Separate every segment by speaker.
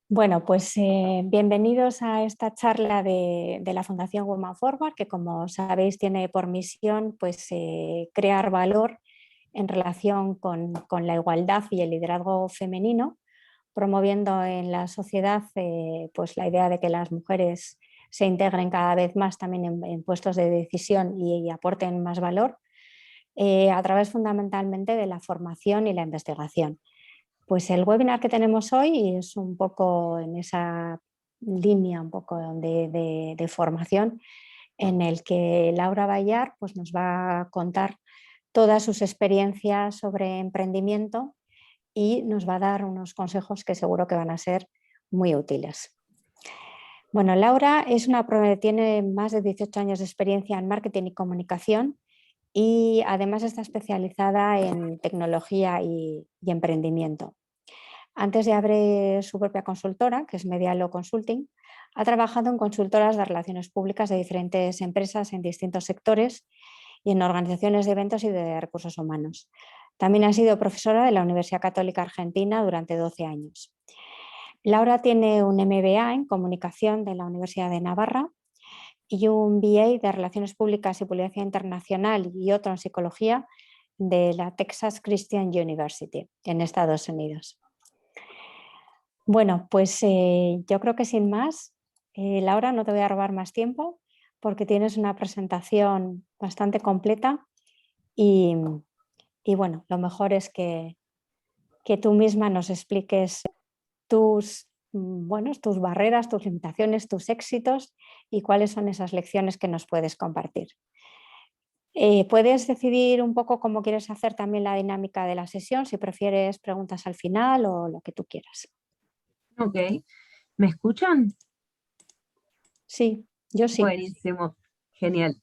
Speaker 1: Bueno, pues bienvenidos a esta charla de la Fundación Women Forward, que como sabéis tiene por misión pues, crear valor en relación con la igualdad y el liderazgo femenino, promoviendo en la sociedad pues, la idea de que las mujeres se integren cada vez más también en puestos de decisión y aporten más valor, a través fundamentalmente de la formación y la investigación. Pues el webinar que tenemos hoy es un poco en esa línea un poco de formación, en el que Laura Bayar pues nos va a contar todas sus experiencias sobre emprendimiento y nos va a dar unos consejos que seguro que van a ser muy útiles. Bueno, Laura tiene más de 18 años de experiencia en marketing y comunicación y además está especializada en tecnología y emprendimiento. Antes de abrir su propia consultora, que es Medialo Consulting, ha trabajado en consultoras de relaciones públicas de diferentes empresas en distintos sectores y en organizaciones de eventos y de recursos humanos. También ha sido profesora de la Universidad Católica Argentina durante 12 años. Laura tiene un MBA en Comunicación de la Universidad de Navarra y un BA de Relaciones Públicas y Publicidad Internacional y otro en Psicología de la Texas Christian University en Estados Unidos. Bueno, pues yo creo que sin más, Laura, no te voy a robar más tiempo porque tienes una presentación bastante completa y, y bueno, lo mejor es que tú misma nos expliques tus barreras, tus limitaciones, tus éxitos y cuáles son esas lecciones que nos puedes compartir. Puedes decidir un poco cómo quieres hacer también la dinámica de la sesión, si prefieres preguntas al final o lo que tú quieras.
Speaker 2: Ok, ¿me escuchan?
Speaker 1: Sí, yo sí.
Speaker 2: Buenísimo, genial.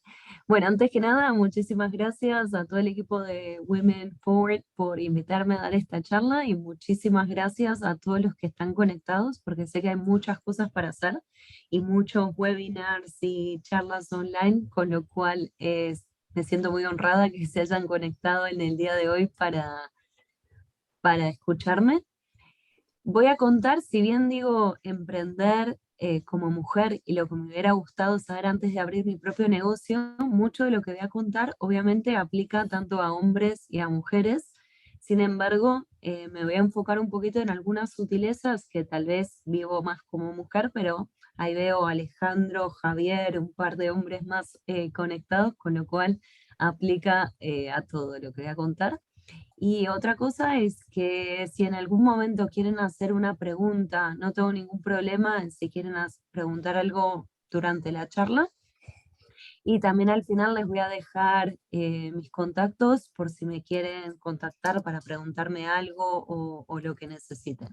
Speaker 2: Bueno, antes que nada, muchísimas gracias a todo el equipo de Women Forward por invitarme a dar esta charla y muchísimas gracias a todos los que están conectados porque sé que hay muchas cosas para hacer y muchos webinars y charlas online, con lo cual me siento muy honrada que se hayan conectado en el día de hoy para escucharme. Voy a contar, si bien digo emprender como mujer y lo que me hubiera gustado saber antes de abrir mi propio negocio, mucho de lo que voy a contar obviamente aplica tanto a hombres y a mujeres. Sin embargo, me voy a enfocar un poquito en algunas sutilezas que tal vez vivo más como mujer, pero ahí veo a Alejandro, Javier, un par de hombres más conectados, con lo cual aplica a todo lo que voy a contar. Y otra cosa es que si en algún momento quieren hacer una pregunta, no tengo ningún problema en si quieren preguntar algo durante la charla. Y también al final les voy a dejar mis contactos por si me quieren contactar para preguntarme algo o lo que necesiten.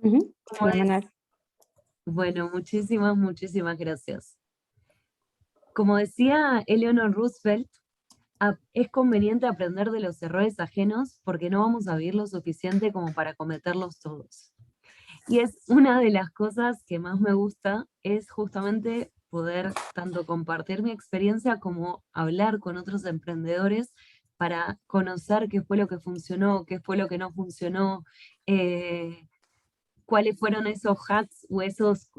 Speaker 2: Como
Speaker 1: Fenomenal.
Speaker 2: bueno, muchísimas gracias. Como decía Eleanor Roosevelt, es conveniente aprender de los errores ajenos porque no vamos a vivir lo suficiente como para cometerlos todos. Y es una de las cosas que más me gusta, es justamente poder tanto compartir mi experiencia como hablar con otros emprendedores para conocer qué fue lo que funcionó, qué fue lo que no funcionó, eh, cuáles fueron esos hacks o esos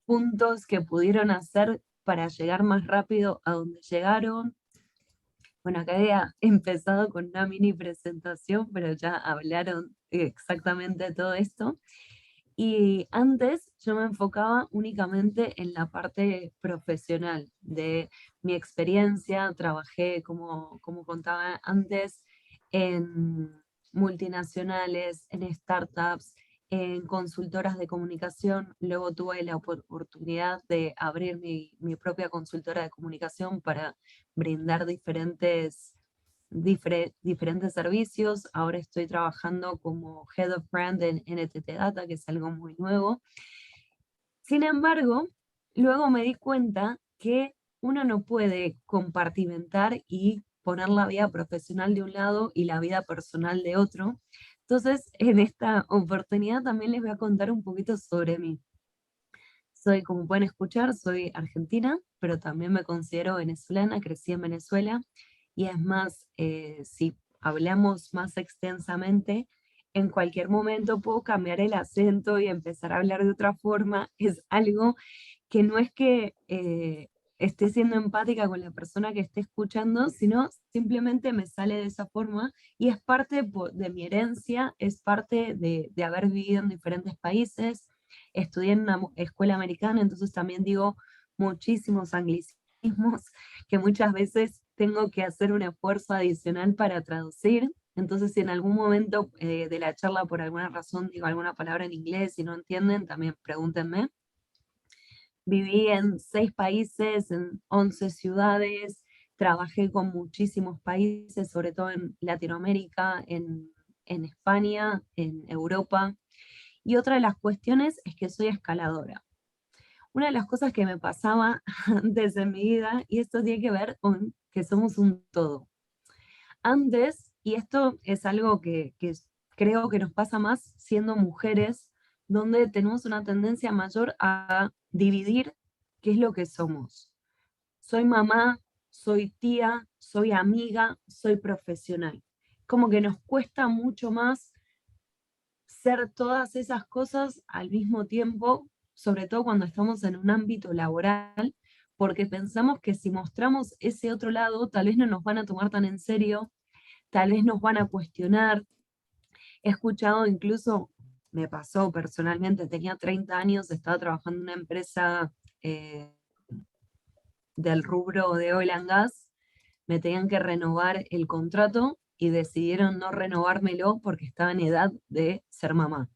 Speaker 2: puntos que pudieron hacer para llegar más rápido a donde llegaron. Bueno, acá había empezado con una mini presentación, pero ya hablaron exactamente todo esto. Y antes yo me enfocaba únicamente en la parte profesional de mi experiencia. Trabajé, como contaba antes, en multinacionales, en startups, en consultoras de comunicación. Luego tuve la oportunidad de abrir mi propia consultora de comunicación para brindar diferentes servicios. Ahora estoy trabajando como Head of Brand en NTT Data, que es algo muy nuevo. Sin embargo, luego me di cuenta que uno no puede compartimentar y poner la vida profesional de un lado y la vida personal de otro. Entonces, en esta oportunidad también les voy a contar un poquito sobre mí. Soy, como pueden escuchar, soy argentina, pero también me considero venezolana, crecí en Venezuela. Y es más, si hablamos más extensamente, en cualquier momento puedo cambiar el acento y empezar a hablar de otra forma. Es algo que no es que esté siendo empática con la persona que esté escuchando, sino simplemente me sale de esa forma y es parte de mi herencia, es parte de haber vivido en diferentes países. Estudié en una escuela americana, entonces también digo muchísimos anglicismos que muchas veces tengo que hacer un esfuerzo adicional para traducir. Entonces, si en algún momento de la charla por alguna razón digo alguna palabra en inglés y no entienden, también pregúntenme. Viví en 6 países, en 11 ciudades, trabajé con muchísimos países, sobre todo en Latinoamérica, en España, en Europa. Y otra de las cuestiones es que soy escaladora. Una de las cosas que me pasaba antes en mi vida, y esto tiene que ver con que somos un todo. Antes, y esto es algo que creo que nos pasa más siendo mujeres, donde tenemos una tendencia mayor a dividir qué es lo que somos. Soy mamá, soy tía, soy amiga, soy profesional. Como que nos cuesta mucho más ser todas esas cosas al mismo tiempo, sobre todo cuando estamos en un ámbito laboral, porque pensamos que si mostramos ese otro lado, tal vez no nos van a tomar tan en serio, tal vez nos van a cuestionar. He escuchado incluso, me pasó personalmente, tenía 30 años, estaba trabajando en una empresa eh, del rubro de oil and gas, me tenían que renovar el contrato y decidieron no renovármelo porque estaba en edad de ser mamá.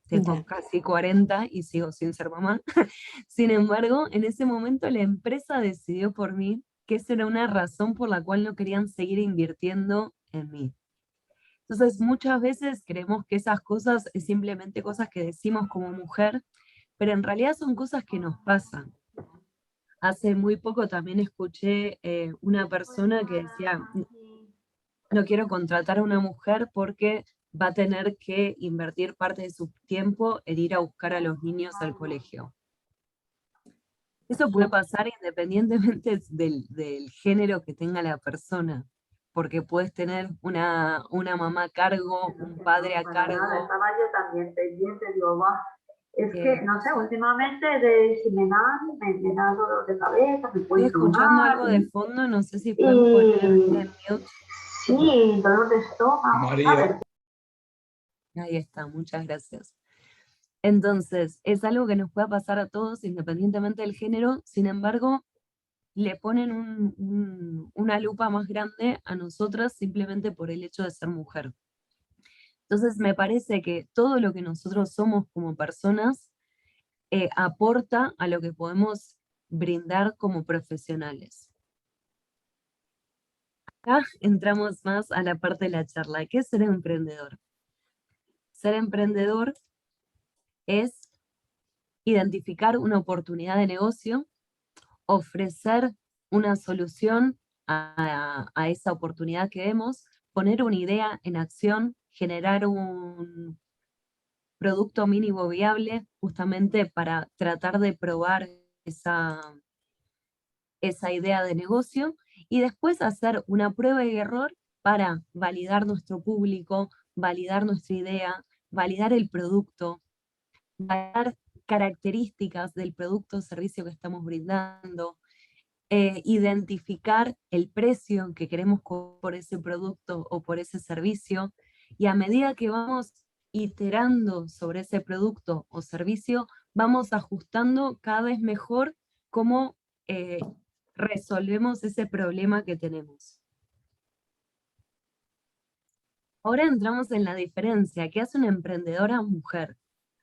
Speaker 2: Tengo
Speaker 1: Ya.
Speaker 2: casi 40 y sigo sin ser mamá. Sin embargo, en ese momento la empresa decidió por mí que esa era una razón por la cual no querían seguir invirtiendo en mí. Entonces, muchas veces creemos que esas cosas es simplemente cosas que decimos como mujer, pero en realidad son cosas que nos pasan. Hace muy poco también escuché una persona que decía, no quiero contratar a una mujer porque va a tener que invertir parte de su tiempo en ir a buscar a los niños al colegio. Eso puede pasar independientemente del género que tenga la persona, porque puedes tener una mamá a cargo, un padre a
Speaker 3: Para nada,
Speaker 2: cargo.
Speaker 3: estaba yo también pendiente, digo, va. Es que,
Speaker 2: eh,
Speaker 3: no sé, últimamente de, si me da dolor de cabeza, me puedo
Speaker 2: Estoy escuchando
Speaker 3: inflamar
Speaker 2: algo de fondo, no sé si podemos poner
Speaker 3: y
Speaker 2: en mute.
Speaker 3: sí, dolor de estómago, ¿sabes?
Speaker 4: María,
Speaker 2: Ahí está, muchas gracias. Entonces, es algo que nos puede pasar a todos independientemente del género, sin embargo, le ponen una lupa más grande a nosotras simplemente por el hecho de ser mujer. Entonces, me parece que todo lo que nosotros somos como personas aporta a lo que podemos brindar como profesionales. Acá entramos más a la parte de la charla. ¿Qué es ser emprendedor? Ser emprendedor es identificar una oportunidad de negocio, ofrecer una solución a esa oportunidad que vemos, poner una idea en acción, generar un producto mínimo viable justamente para tratar de probar esa idea de negocio y después hacer una prueba y error para validar nuestro público, validar nuestra idea, validar el producto, validar características del producto o servicio que estamos brindando, identificar el precio que queremos por ese producto o por ese servicio, y a medida que vamos iterando sobre ese producto o servicio, vamos ajustando cada vez mejor cómo resolvemos ese problema que tenemos. Ahora entramos en la diferencia que hace una emprendedora mujer.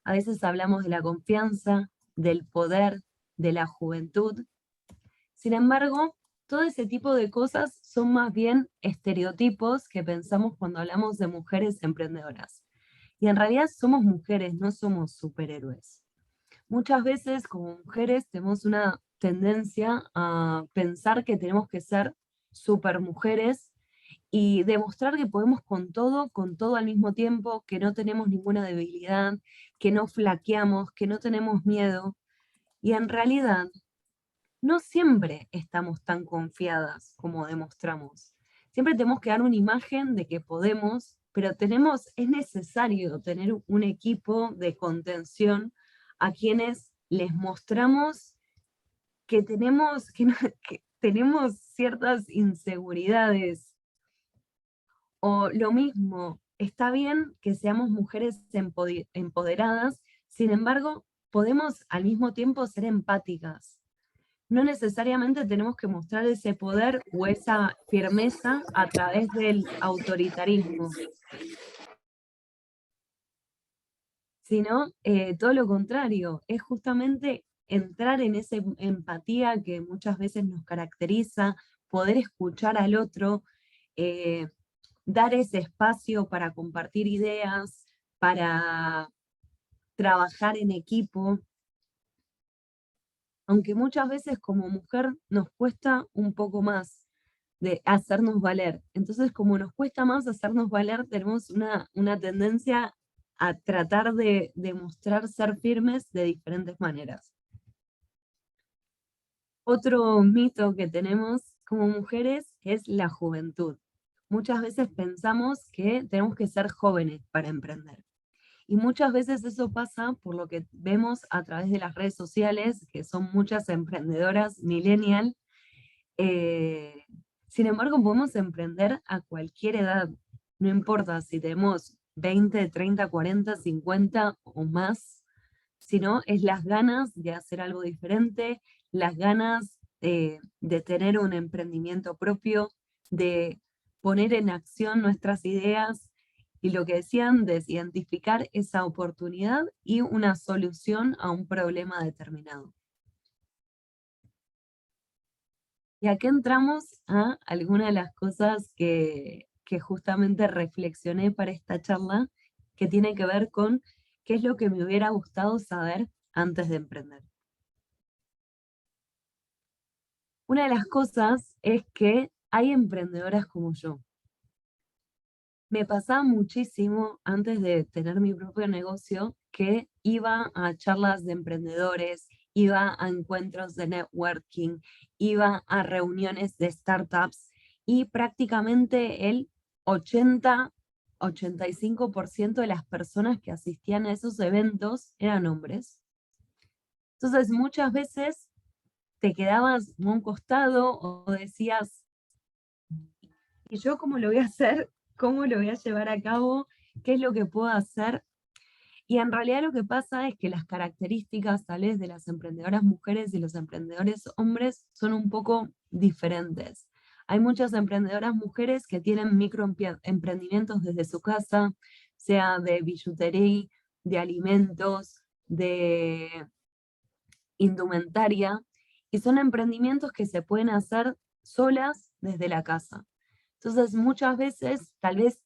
Speaker 2: A veces hablamos de la confianza, del poder, de la juventud. Sin embargo, todo ese tipo de cosas son más bien estereotipos que pensamos cuando hablamos de mujeres emprendedoras. Y en realidad somos mujeres, no somos superhéroes. Muchas veces como mujeres tenemos una tendencia a pensar que tenemos que ser supermujeres y demostrar que podemos con todo al mismo tiempo, que no tenemos ninguna debilidad, que no flaqueamos, que no tenemos miedo. Y en realidad no siempre estamos tan confiadas como demostramos. siempre tenemos que dar una imagen de que podemos, pero es necesario tener un equipo de contención a quienes les mostramos que tenemos, que tenemos ciertas inseguridades. O lo mismo, está bien que seamos mujeres empoderadas, sin embargo, podemos al mismo tiempo ser empáticas. No necesariamente tenemos que mostrar ese poder o esa firmeza a través del autoritarismo, sino todo lo contrario, es justamente entrar en esa empatía que muchas veces nos caracteriza, poder escuchar al otro, dar ese espacio para compartir ideas, para trabajar en equipo, aunque muchas veces como mujer nos cuesta un poco más de hacernos valer. Entonces, como nos cuesta más hacernos valer, tenemos una tendencia a tratar de demostrar ser firmes de diferentes maneras. Otro mito que tenemos como mujeres es la juventud. Muchas veces pensamos que tenemos que ser jóvenes para emprender. Y muchas veces eso pasa por lo que vemos a través de las redes sociales, que son muchas emprendedoras millennial. Sin embargo, podemos emprender a cualquier edad. No importa si tenemos 20, 30, 40, 50 o más, sino es las ganas de hacer algo diferente, las ganas de tener un emprendimiento propio, de poner en acción nuestras ideas y lo que decían, de identificar esa oportunidad y una solución a un problema determinado. Y aquí entramos a algunas de las cosas que justamente reflexioné para esta charla, que tiene que ver con qué es lo que me hubiera gustado saber antes de emprender. Una de las cosas es que hay emprendedoras como yo. Me pasaba muchísimo antes de tener mi propio negocio que iba a charlas de emprendedores, iba a encuentros de networking, iba a reuniones de startups y prácticamente el 80-85% de las personas que asistían a esos eventos eran hombres. Entonces muchas veces te quedabas a un costado o decías, ¿y yo cómo lo voy a hacer? ¿Cómo lo voy a llevar a cabo? ¿Qué es lo que puedo hacer? Y en realidad lo que pasa es que las características tal vez de las emprendedoras mujeres y los emprendedores hombres son un poco diferentes. Hay muchas emprendedoras mujeres que tienen microemprendimientos desde su casa, sea de billutería, de alimentos, de indumentaria, y son emprendimientos que se pueden hacer solas desde la casa. Entonces muchas veces tal vez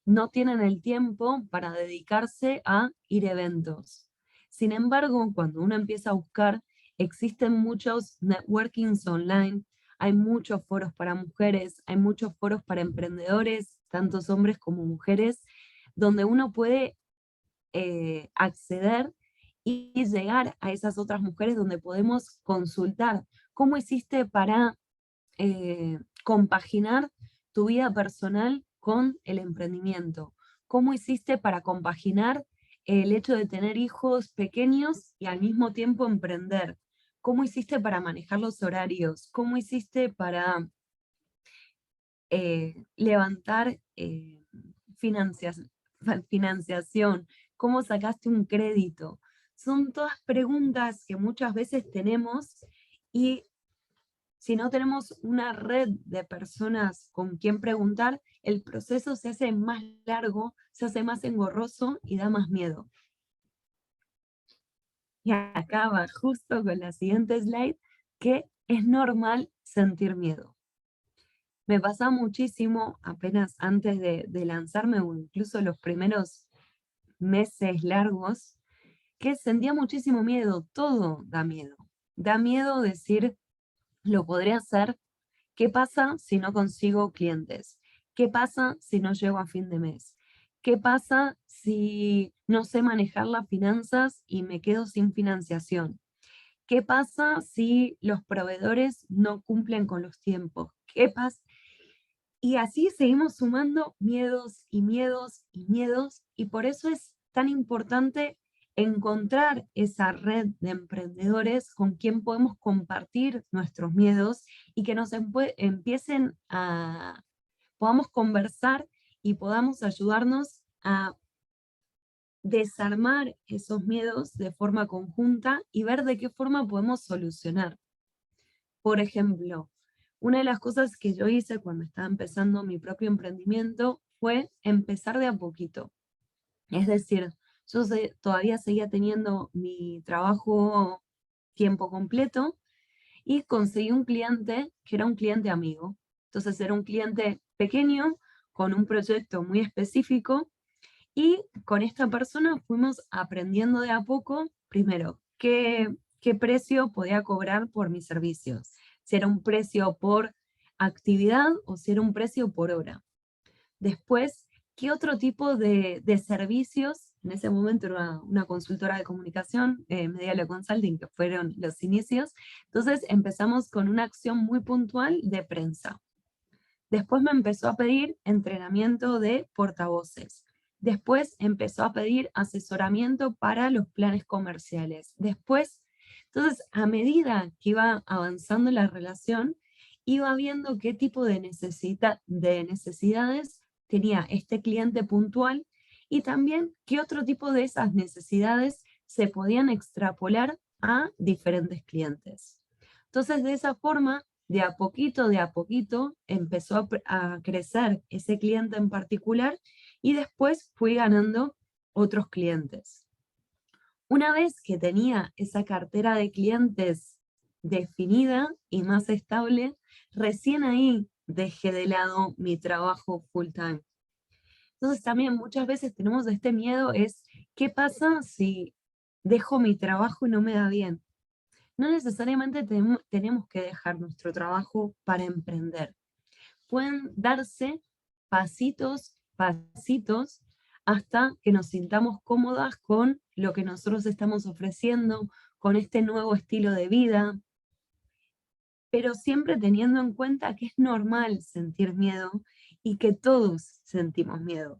Speaker 2: no tienen el tiempo para dedicarse a ir a eventos. Sin embargo, cuando uno empieza a buscar, existen muchos networkings online, hay muchos foros para mujeres, hay muchos foros para emprendedores, tantos hombres como mujeres, donde uno puede acceder y llegar a esas otras mujeres donde podemos consultar cómo hiciste para compaginar tu vida personal con el emprendimiento, cómo hiciste para compaginar el hecho de tener hijos pequeños y al mismo tiempo emprender, cómo hiciste para manejar los horarios, cómo hiciste para levantar financiación, cómo sacaste un crédito. Son todas preguntas que muchas veces tenemos y si no tenemos una red de personas con quien preguntar, el proceso se hace más largo, se hace más engorroso y da más miedo. Y acaba justo con la siguiente slide, que es normal sentir miedo. Me pasaba muchísimo apenas antes de lanzarme, o incluso los primeros meses largos, que sentía muchísimo miedo, todo da miedo. Da miedo decir, lo podré hacer. ¿Qué pasa si no consigo clientes? ¿Qué pasa si no llego a fin de mes? ¿Qué pasa si no sé manejar las finanzas y me quedo sin financiación? ¿Qué pasa si los proveedores no cumplen con los tiempos? ¿Qué pasa? Y así seguimos sumando miedos y miedos y miedos, y por eso es tan importante encontrar esa red de emprendedores con quien podemos compartir nuestros miedos y que nos empiecen a, podamos conversar y podamos ayudarnos a desarmar esos miedos de forma conjunta y ver de qué forma podemos solucionar. Por ejemplo, una de las cosas que yo hice cuando estaba empezando mi propio emprendimiento fue empezar de a poquito. Es decir, yo todavía seguía teniendo mi trabajo tiempo completo y conseguí un cliente que era un cliente amigo. Entonces era un cliente pequeño con un proyecto muy específico y con esta persona fuimos aprendiendo de a poco, primero, qué precio podía cobrar por mis servicios. Si era un precio por actividad o si era un precio por hora. Después, qué otro tipo de servicios, en ese momento era una consultora de comunicación, Mediale Consulting, que fueron los inicios. Entonces empezamos con una acción muy puntual de prensa. Después me empezó a pedir entrenamiento de portavoces. Después empezó a pedir asesoramiento para los planes comerciales. Después, entonces, a medida que iba avanzando la relación, iba viendo qué tipo de necesidades tenía este cliente puntual y también qué otro tipo de esas necesidades se podían extrapolar a diferentes clientes. Entonces, de esa forma, de a poquito, empezó a crecer ese cliente en particular y después fui ganando otros clientes. Una vez que tenía esa cartera de clientes definida y más estable, recién ahí dejé de lado mi trabajo full time. Entonces también muchas veces tenemos este miedo, es ¿qué pasa si dejo mi trabajo y no me da bien? No necesariamente tenemos que dejar nuestro trabajo para emprender. Pueden darse pasitos hasta que nos sintamos cómodas con lo que nosotros estamos ofreciendo, con este nuevo estilo de vida, pero siempre teniendo en cuenta que es normal sentir miedo y que todos sentimos miedo.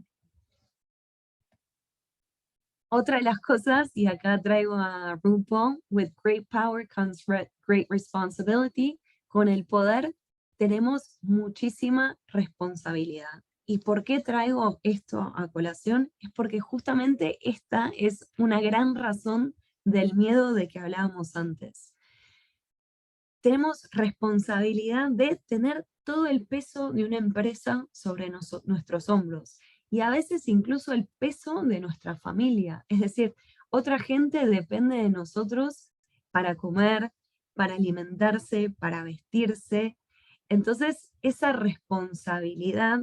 Speaker 2: Otra de las cosas, y acá traigo a RuPaul, with great power comes great responsibility. Con el poder tenemos muchísima responsabilidad. ¿Y por qué traigo esto a colación? Es porque justamente esta es una gran razón del miedo de que hablábamos antes. Tenemos responsabilidad de tener todo el peso de una empresa sobre nuestros hombros. Y a veces incluso el peso de nuestra familia. Es decir, otra gente depende de nosotros para comer, para alimentarse, para vestirse. Entonces, esa responsabilidad,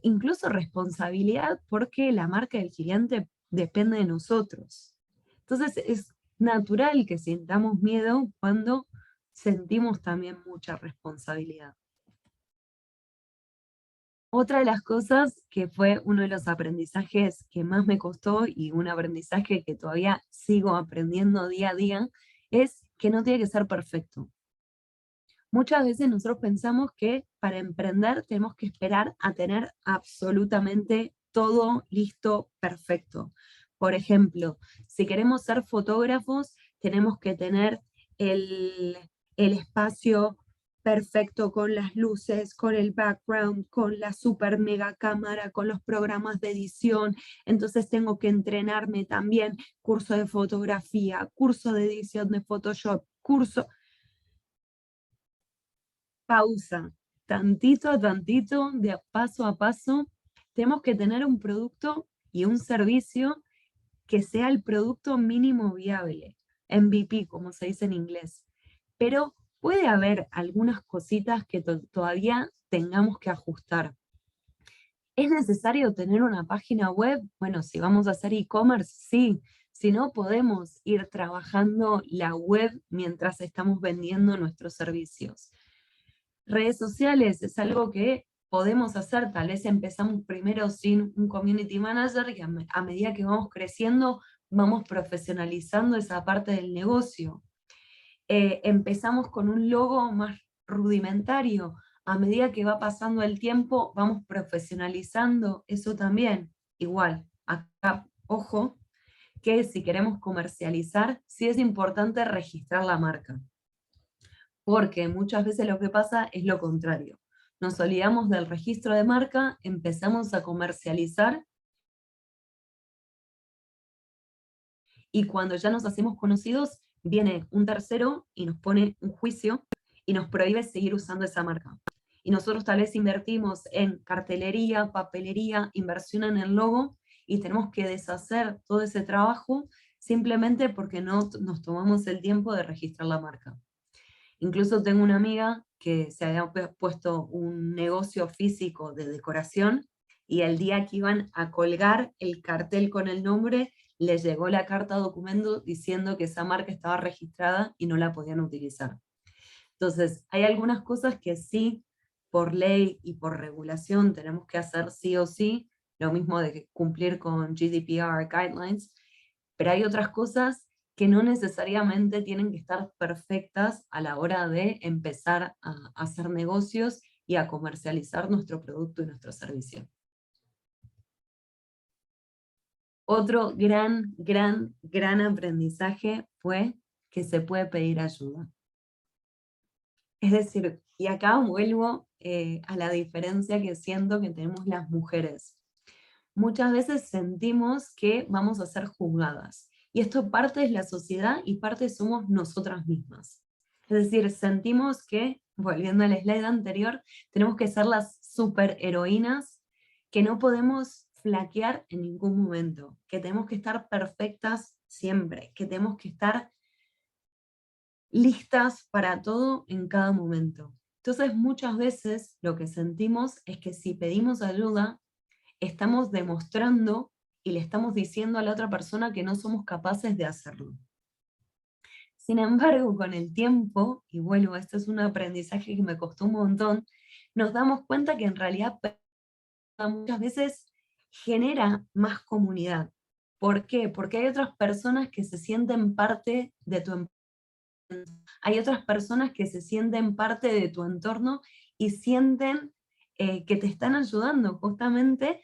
Speaker 2: incluso responsabilidad porque la marca del cliente depende de nosotros. Entonces, es natural que sintamos miedo cuando sentimos también mucha responsabilidad. Otra de las cosas que fue uno de los aprendizajes que más me costó y un aprendizaje que todavía sigo aprendiendo día a día es que no tiene que ser perfecto. Muchas veces nosotros pensamos que para emprender tenemos que esperar a tener absolutamente todo listo, perfecto. Por ejemplo, si queremos ser fotógrafos, tenemos que tener el espacio perfecto con las luces, con el background, con la super mega cámara, con los programas de edición. Entonces tengo que entrenarme también, curso de fotografía, curso de edición de Photoshop, curso... Pausa, tantito a tantito, de paso a paso. Tenemos que tener un producto y un servicio que sea el producto mínimo viable, MVP, como se dice en inglés. Pero puede haber algunas cositas que todavía tengamos que ajustar. ¿Es necesario tener una página web? Bueno, si vamos a hacer e-commerce, sí. Si no, podemos ir trabajando la web mientras estamos vendiendo nuestros servicios. Redes sociales es algo que podemos hacer, tal vez empezamos primero sin un community manager y a medida que vamos creciendo, vamos profesionalizando esa parte del negocio. Empezamos con un logo más rudimentario, a medida que va pasando el tiempo, vamos profesionalizando eso también. Igual, acá, ojo, que si queremos comercializar, sí es importante registrar la marca. Porque muchas veces lo que pasa es lo contrario. Nos olvidamos del registro de marca, empezamos a comercializar, y cuando ya nos hacemos conocidos, viene un tercero y nos pone un juicio y nos prohíbe seguir usando esa marca. Y nosotros tal vez invertimos en cartelería, papelería, inversión en el logo, y tenemos que deshacer todo ese trabajo simplemente porque no nos tomamos el tiempo de registrar la marca. Incluso tengo una amiga que se había puesto un negocio físico de decoración, y el día que iban a colgar el cartel con el nombre, les llegó la carta documento diciendo que esa marca estaba registrada y no la podían utilizar. Entonces, hay algunas cosas que sí, por ley y por regulación, tenemos que hacer sí o sí, lo mismo de cumplir con GDPR guidelines, pero hay otras cosas que no necesariamente tienen que estar perfectas a la hora de empezar a hacer negocios y a comercializar nuestro producto y nuestro servicio. Otro gran aprendizaje fue que se puede pedir ayuda. Es decir, y acá vuelvo a la diferencia que siento que tenemos las mujeres. Muchas veces sentimos que vamos a ser juzgadas. Y esto parte es la sociedad y parte somos nosotras mismas. Es decir, sentimos que, volviendo al slide anterior, tenemos que ser las superheroínas, que no podemos flaquear en ningún momento, que tenemos que estar perfectas siempre, que tenemos que estar listas para todo en cada momento. Entonces, muchas veces lo que sentimos es que si pedimos ayuda, estamos demostrando y le estamos diciendo a la otra persona que no somos capaces de hacerlo. Sin embargo, con el tiempo, y vuelvo, esto es un aprendizaje que me costó un montón, nos damos cuenta que en realidad muchas veces genera más comunidad. ¿Por qué? Porque hay otras personas que se sienten parte de tu empresa. Hay otras personas que se sienten parte de tu entorno y sienten que te están ayudando justamente,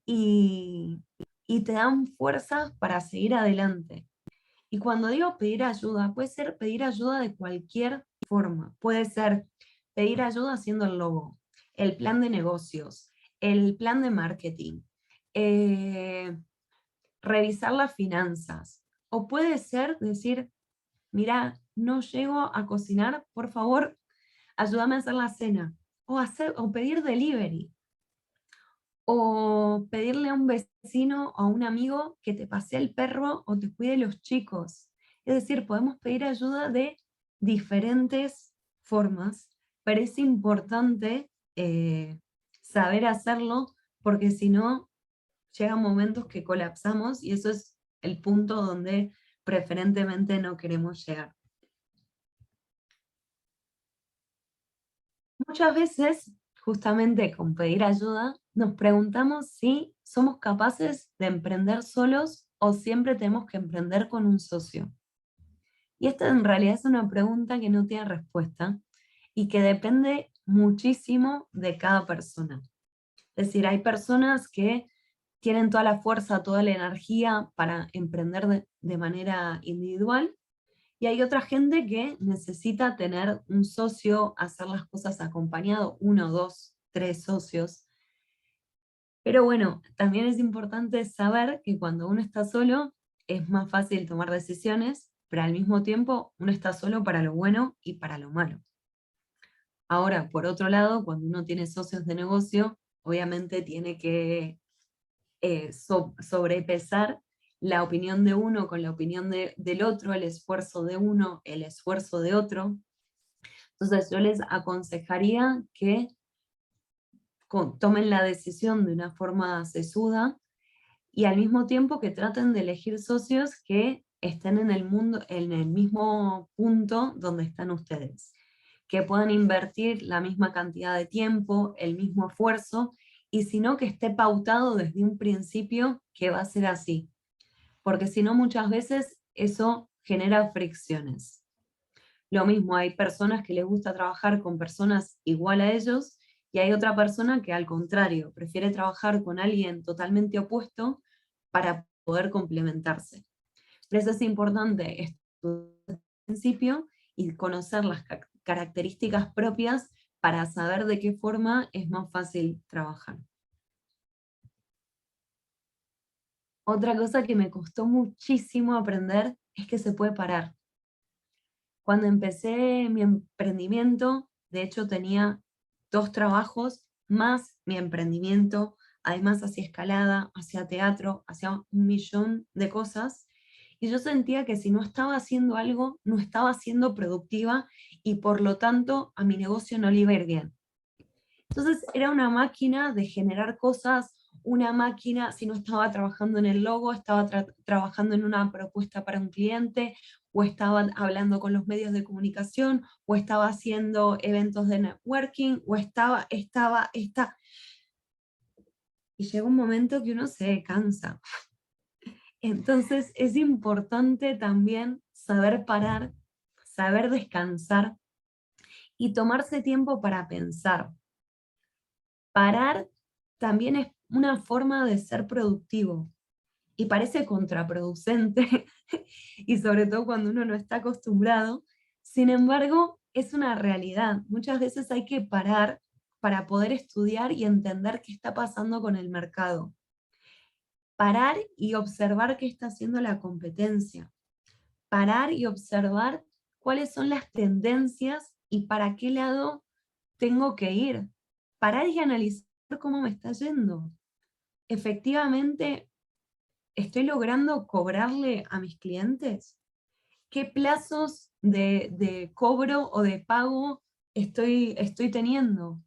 Speaker 2: y te dan fuerzas para seguir adelante. Y cuando digo pedir ayuda, puede ser pedir ayuda de cualquier forma. Puede ser pedir ayuda haciendo el logo, el plan de negocios, el plan de marketing, revisar las finanzas. O puede ser decir, mira, no llego a cocinar, por favor, ayúdame a hacer la cena. O pedir delivery. O pedirle a un vecino o a un amigo que te pasee el perro o te cuide los chicos. Es decir, podemos pedir ayuda de diferentes formas, pero es importante saber hacerlo, porque si no, llegan momentos que colapsamos, y eso es el punto donde preferentemente no queremos llegar. Muchas veces, justamente con pedir ayuda, nos preguntamos si somos capaces de emprender solos o siempre tenemos que emprender con un socio. Y esta en realidad es una pregunta que no tiene respuesta y que depende muchísimo de cada persona. Es decir, hay personas que tienen toda la fuerza, toda la energía para emprender de manera individual, y hay otra gente que necesita tener un socio, hacer las cosas acompañado, 1, 2, 3 socios. Pero bueno, también es importante saber que cuando uno está solo es más fácil tomar decisiones, pero al mismo tiempo uno está solo para lo bueno y para lo malo. Ahora, por otro lado, cuando uno tiene socios de negocio, obviamente tiene que sobrepesar la opinión de uno con la opinión del otro, el esfuerzo de uno, el esfuerzo de otro. Entonces yo les aconsejaría que tomen la decisión de una forma sesuda, y al mismo tiempo que traten de elegir socios que estén en el mismo punto donde están ustedes, que puedan invertir la misma cantidad de tiempo, el mismo esfuerzo, y si no, que esté pautado desde un principio que va a ser así, porque si no, muchas veces eso genera fricciones. Lo mismo, hay personas que les gusta trabajar con personas igual a ellos, y hay otra persona que al contrario, prefiere trabajar con alguien totalmente opuesto para poder complementarse. Por eso es importante estudiar al principio y conocer las características propias para saber de qué forma es más fácil trabajar. Otra cosa que me costó muchísimo aprender es que se puede parar. Cuando empecé mi emprendimiento, de hecho tenía 2 trabajos más mi emprendimiento, además hacía escalada, hacía teatro, hacía 1.000.000 de cosas, y yo sentía que si no estaba haciendo algo, no estaba siendo productiva, y por lo tanto a mi negocio no le iba a ir bien. Entonces era una máquina de generar cosas, una máquina, si no estaba trabajando en el logo, estaba trabajando en una propuesta para un cliente, o estaba hablando con los medios de comunicación, o estaba haciendo eventos de networking, o estaba. Y llega un momento que uno se cansa. Entonces es importante también saber parar, saber descansar y tomarse tiempo para pensar. Parar también es una forma de ser productivo y parece contraproducente, y sobre todo cuando uno no está acostumbrado. Sin embargo, es una realidad. Muchas veces hay que parar para poder estudiar y entender qué está pasando con el mercado. Parar y observar qué está haciendo la competencia. Parar y observar cuáles son las tendencias y para qué lado tengo que ir. Parar y analizar cómo me está yendo. Efectivamente, ¿estoy logrando cobrarle a mis clientes? ¿Qué plazos de cobro o de pago estoy teniendo?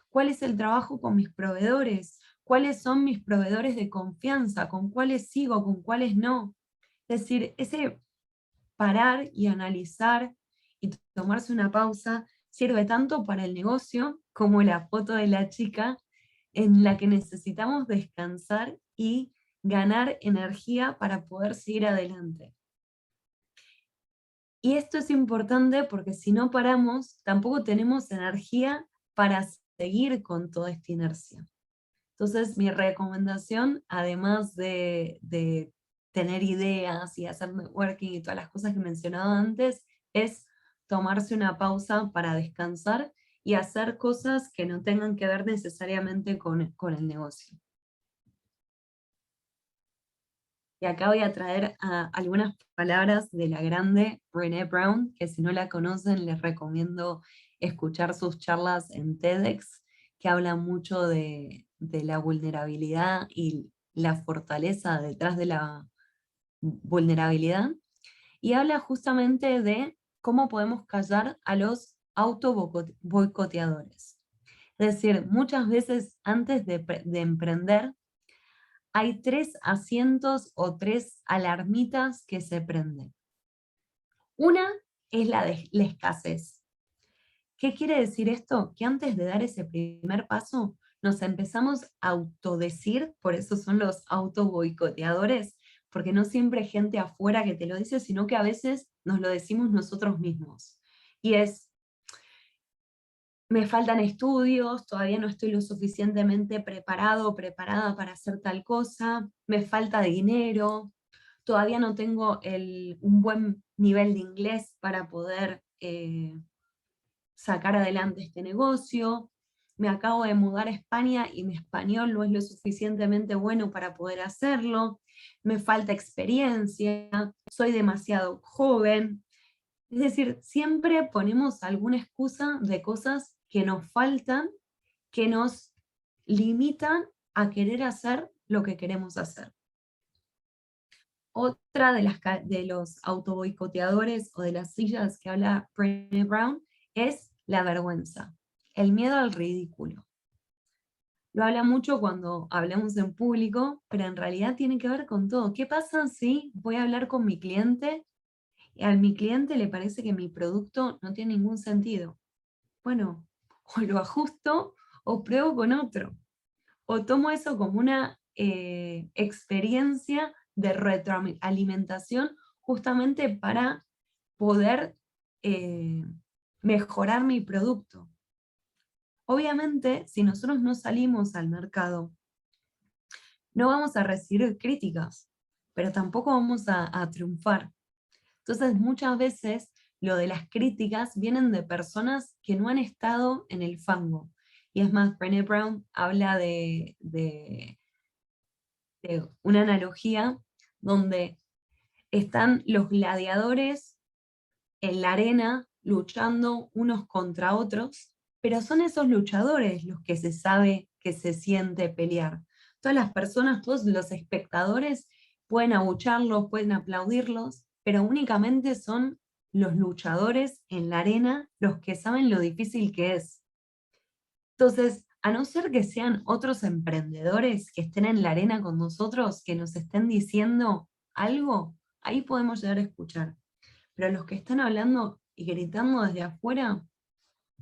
Speaker 2: ¿Cuál es el trabajo con mis proveedores? ¿Cuáles son mis proveedores de confianza? ¿Con cuáles sigo? ¿Con cuáles no? Es decir, ese parar y analizar y tomarse una pausa sirve tanto para el negocio como la foto de la chica, en la que necesitamos descansar y ganar energía para poder seguir adelante. Y esto es importante porque si no paramos, tampoco tenemos energía para seguir con toda esta inercia. Entonces, mi recomendación, además de tener ideas y hacer networking y todas las cosas que mencionaba antes, es tomarse una pausa para descansar y hacer cosas que no tengan que ver necesariamente con el negocio. Y acá voy a traer algunas palabras de la grande Brené Brown, que si no la conocen les recomiendo escuchar sus charlas en TEDx, que habla mucho de la vulnerabilidad y la fortaleza detrás de la vulnerabilidad, y habla justamente de cómo podemos callar a los auto-boicoteadores. Es decir, muchas veces antes de emprender, hay 3 asientos o 3 alarmitas que se prenden. Una es la de la escasez. ¿Qué quiere decir esto? Que antes de dar ese primer paso, nos empezamos a autodecir, por eso son los autoboicoteadores, porque no siempre hay gente afuera que te lo dice, sino que a veces nos lo decimos nosotros mismos. Y es: me faltan estudios, todavía no estoy lo suficientemente preparado o preparada para hacer tal cosa, me falta dinero, todavía no tengo un buen nivel de inglés para poder sacar adelante este negocio, me acabo de mudar a España y mi español no es lo suficientemente bueno para poder hacerlo, me falta experiencia, soy demasiado joven. Es decir, siempre ponemos alguna excusa de cosas que nos faltan, que nos limitan a querer hacer lo que queremos hacer. Otra de los autoboicoteadores o de las sillas que habla Brené Brown es la vergüenza, el miedo al ridículo. Lo habla mucho cuando hablamos en público, pero en realidad tiene que ver con todo. ¿Qué pasa si voy a hablar con mi cliente y a mi cliente le parece que mi producto no tiene ningún sentido? Bueno, o lo ajusto o pruebo con otro. O tomo eso como una experiencia de retroalimentación justamente para poder mejorar mi producto. Obviamente, si nosotros no salimos al mercado, no vamos a recibir críticas, pero tampoco vamos a triunfar. Entonces, muchas veces lo de las críticas vienen de personas que no han estado en el fango. Y es más, Brené Brown habla de una analogía donde están los gladiadores en la arena luchando unos contra otros, pero son esos luchadores los que se sabe que se siente pelear. Todas las personas, todos los espectadores pueden abucharlos, pueden aplaudirlos, pero únicamente son los luchadores en la arena los que saben lo difícil que es. Entonces, a no ser que sean otros emprendedores que estén en la arena con nosotros, que nos estén diciendo algo, ahí podemos llegar a escuchar. Pero los que están hablando y gritando desde afuera,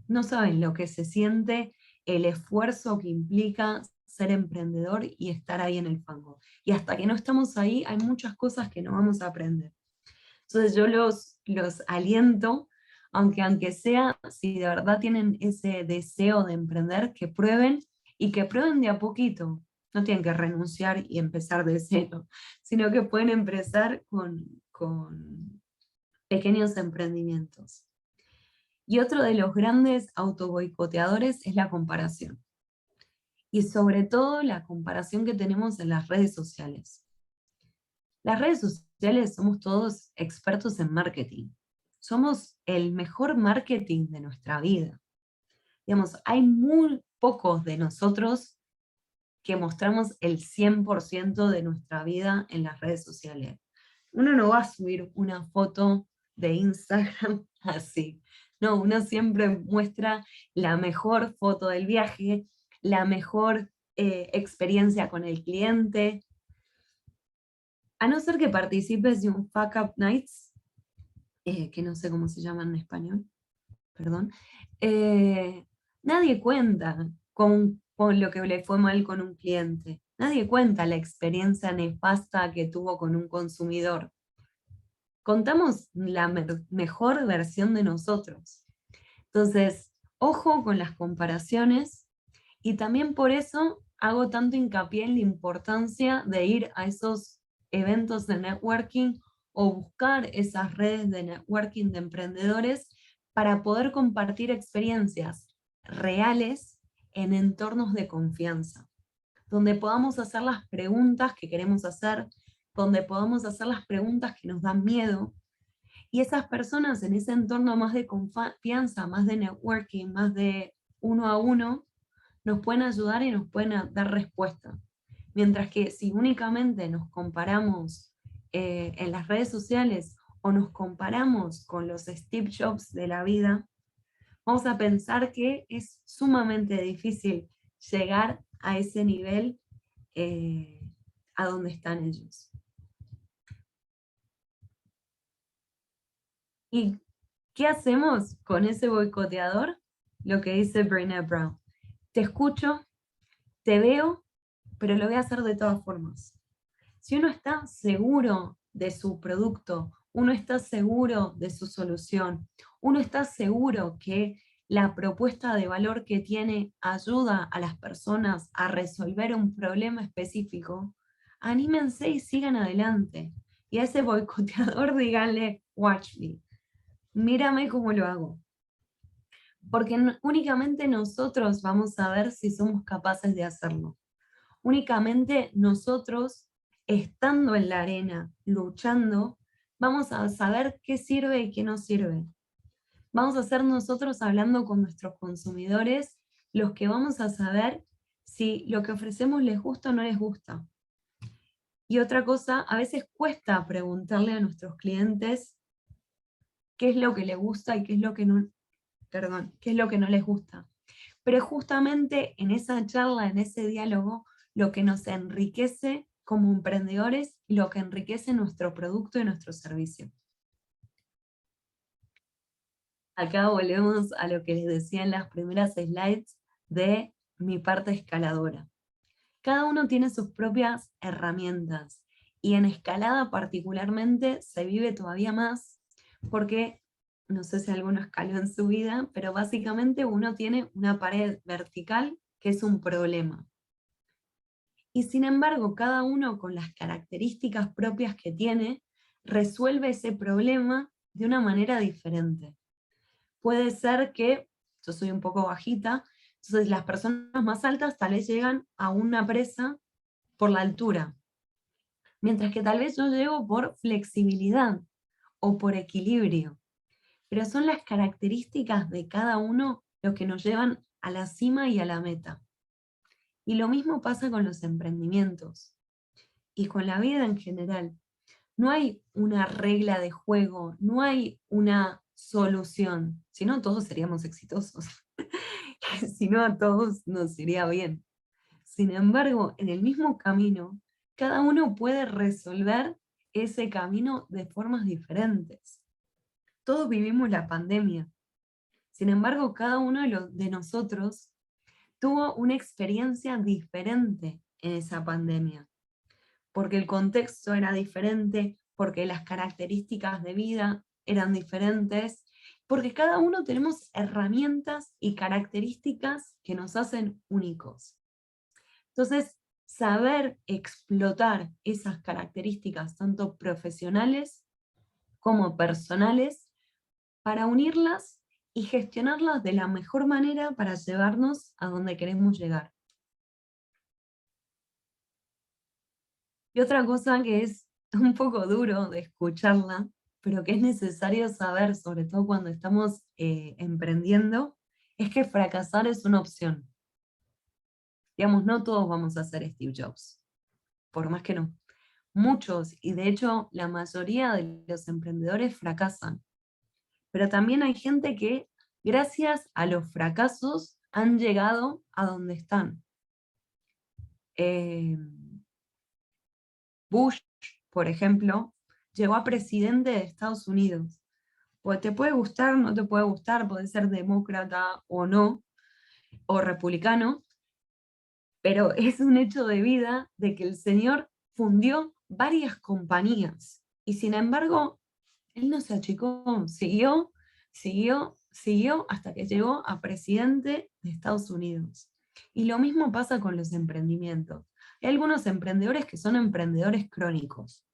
Speaker 2: no saben lo que se siente, el esfuerzo que implica ser emprendedor y estar ahí en el fango. Y hasta que no estamos ahí, hay muchas cosas que no vamos a aprender. Entonces yo los aliento, aunque sea, si de verdad tienen ese deseo de emprender, que prueben y que prueben de a poquito. No tienen que renunciar y empezar de cero, sino que pueden empezar con pequeños emprendimientos. Y otro de los grandes autoboicoteadores es la comparación. Y sobre todo la comparación que tenemos en las redes sociales. Las redes sociales somos todos expertos en marketing. Somos el mejor marketing de nuestra vida. Digamos, hay muy pocos de nosotros que mostramos el 100% de nuestra vida en las redes sociales. Uno no va a subir una foto de Instagram así. No, uno siempre muestra la mejor foto del viaje, la mejor experiencia con el cliente. A no ser que participes de un Fuck Up Nights, que no sé cómo se llama en español, perdón, nadie cuenta con lo que le fue mal con un cliente. Nadie cuenta la experiencia nefasta que tuvo con un consumidor. Contamos la mejor versión de nosotros. Entonces, ojo con las comparaciones, y también por eso hago tanto hincapié en la importancia de ir a esos eventos de networking o buscar esas redes de networking de emprendedores para poder compartir experiencias reales en entornos de confianza, donde podamos hacer las preguntas que queremos hacer, donde podamos hacer las preguntas que nos dan miedo, y esas personas en ese entorno más de confianza, más de networking, más de uno a uno, nos pueden ayudar y nos pueden dar respuesta. Mientras que si únicamente nos comparamos en las redes sociales o nos comparamos con los Steve Jobs de la vida, vamos a pensar que es sumamente difícil llegar a ese nivel a donde están ellos. ¿Y qué hacemos con ese boicoteador? Lo que dice Brené Brown. Te escucho, te veo, pero lo voy a hacer de todas formas. Si uno está seguro de su producto, uno está seguro de su solución, uno está seguro que la propuesta de valor que tiene ayuda a las personas a resolver un problema específico, anímense y sigan adelante. Y a ese boicoteador díganle, watch me, mírame cómo lo hago. Porque únicamente nosotros vamos a ver si somos capaces de hacerlo. Únicamente nosotros, estando en la arena, luchando, vamos a saber qué sirve y qué no sirve. Vamos a ser nosotros, hablando con nuestros consumidores, los que vamos a saber si lo que ofrecemos les gusta o no les gusta. Y otra cosa, a veces cuesta preguntarle a nuestros clientes qué es lo que les gusta y qué es lo que no, qué es lo que no les gusta. Pero justamente en esa charla, en ese diálogo, lo que nos enriquece como emprendedores y lo que enriquece nuestro producto y nuestro servicio. Acá volvemos a lo que les decía en las primeras slides de mi parte escaladora. Cada uno tiene sus propias herramientas y en escalada particularmente se vive todavía más porque no sé si alguno escaló en su vida, pero básicamente uno tiene una pared vertical que es un problema. Y sin embargo, cada uno con las características propias que tiene, resuelve ese problema de una manera diferente. Puede ser que, yo soy un poco bajita, entonces las personas más altas tal vez llegan a una presa por la altura, mientras que tal vez yo llego por flexibilidad o por equilibrio. Pero son las características de cada uno lo que nos llevan a la cima y a la meta. Y lo mismo pasa con los emprendimientos y con la vida en general. No hay una regla de juego, no hay una solución, si no todos seríamos exitosos, si no a todos nos iría bien. Sin embargo, en el mismo camino, cada uno puede resolver ese camino de formas diferentes. Todos vivimos la pandemia. Sin embargo, cada uno de nosotros tuvo una experiencia diferente en esa pandemia, porque el contexto era diferente, porque las características de vida eran diferentes, porque cada uno tenemos herramientas y características que nos hacen únicos. Entonces, saber explotar esas características, tanto profesionales como personales, para unirlas y gestionarlas de la mejor manera para llevarnos a donde queremos llegar. Y otra cosa que es un poco duro de escucharla, pero que es necesario saber, sobre todo cuando estamos emprendiendo, es que fracasar es una opción. Digamos, no todos vamos a ser Steve Jobs, por más que no. Muchos, y de hecho la mayoría de los emprendedores fracasan. Pero también hay gente que, gracias a los fracasos, han llegado a donde están. Bush, por ejemplo, llegó a presidente de Estados Unidos. Pues te puede gustar, no te puede gustar, puede ser demócrata o no, o republicano, pero es un hecho de vida de que el señor fundió varias compañías. Y sin embargo, él no se achicó, siguió hasta que llegó a presidente de Estados Unidos. Y lo mismo pasa con los emprendimientos. Hay algunos emprendedores que son emprendedores crónicos.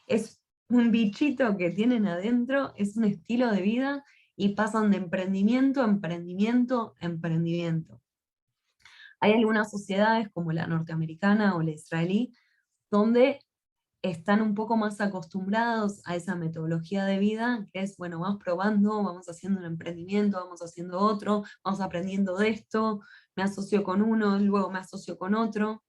Speaker 2: Es un bichito que tienen adentro, es un estilo de vida y pasan de emprendimiento a emprendimiento a emprendimiento. Hay algunas sociedades como la norteamericana o la israelí donde están un poco más acostumbrados a esa metodología de vida, que es, bueno, vamos probando, vamos haciendo un emprendimiento, vamos haciendo otro, vamos aprendiendo de esto, me asocio con uno, luego me asocio con otro.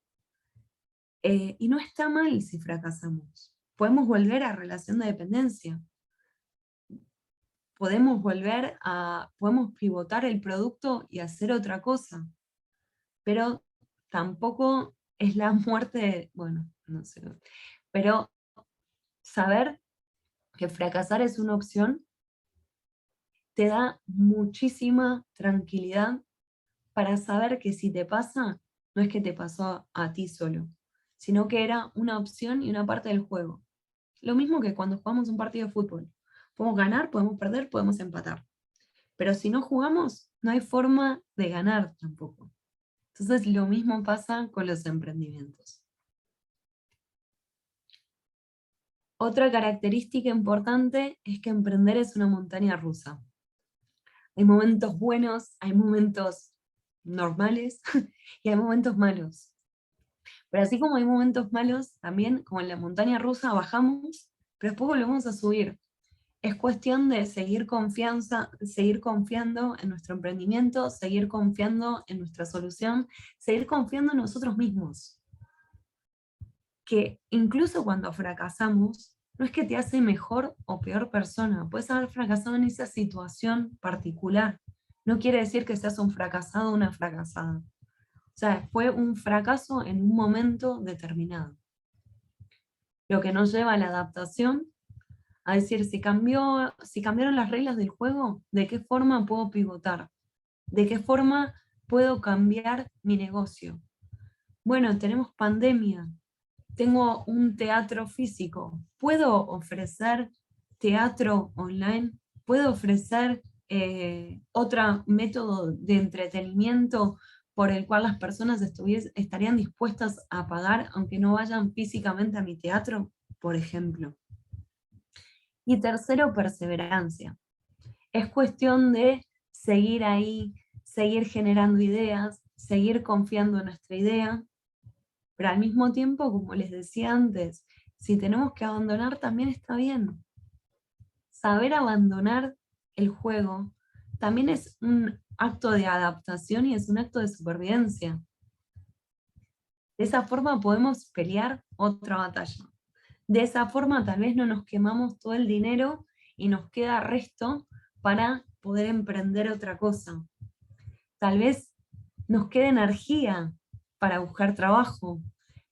Speaker 2: Y no está mal si fracasamos. Podemos volver a relación de dependencia. Podemos pivotar el producto y hacer otra cosa. Pero tampoco es la muerte, bueno, no sé. Pero saber que fracasar es una opción te da muchísima tranquilidad para saber que si te pasa, no es que te pasó a ti solo, sino que era una opción y una parte del juego. Lo mismo que cuando jugamos un partido de fútbol. Podemos ganar, podemos perder, podemos empatar. Pero si no jugamos, no hay forma de ganar tampoco. Entonces lo mismo pasa con los emprendimientos. Otra característica importante es que emprender es una montaña rusa. Hay momentos buenos, hay momentos normales y hay momentos malos. Pero así como hay momentos malos, también como en la montaña rusa bajamos, pero después volvemos a subir. Es cuestión de seguir confiando en nuestro emprendimiento, seguir confiando en nuestra solución, seguir confiando en nosotros mismos. Que incluso cuando fracasamos, no es que te hace mejor o peor persona, puedes haber fracasado en esa situación particular. No quiere decir que seas un fracasado o una fracasada. O sea, fue un fracaso en un momento determinado. Lo que nos lleva a la adaptación, a decir, si cambiaron las reglas del juego, ¿de qué forma puedo pivotar? ¿De qué forma puedo cambiar mi negocio? Bueno, tenemos pandemia. Tengo un teatro físico. ¿Puedo ofrecer teatro online? puede ofrecer otro método de entretenimiento por el cual las personas estarían dispuestas a pagar aunque no vayan físicamente a mi teatro, por ejemplo. Y tercero, perseverancia. Es cuestión de seguir ahí, seguir generando ideas, seguir confiando en nuestra idea, pero al mismo tiempo, como les decía antes, si tenemos que abandonar también está bien. Saber abandonar el juego también es un acto de adaptación y es un acto de supervivencia. De esa forma podemos pelear otra batalla. De esa forma tal vez no nos quemamos todo el dinero y nos queda resto para poder emprender otra cosa. Tal vez nos quede energía para buscar trabajo,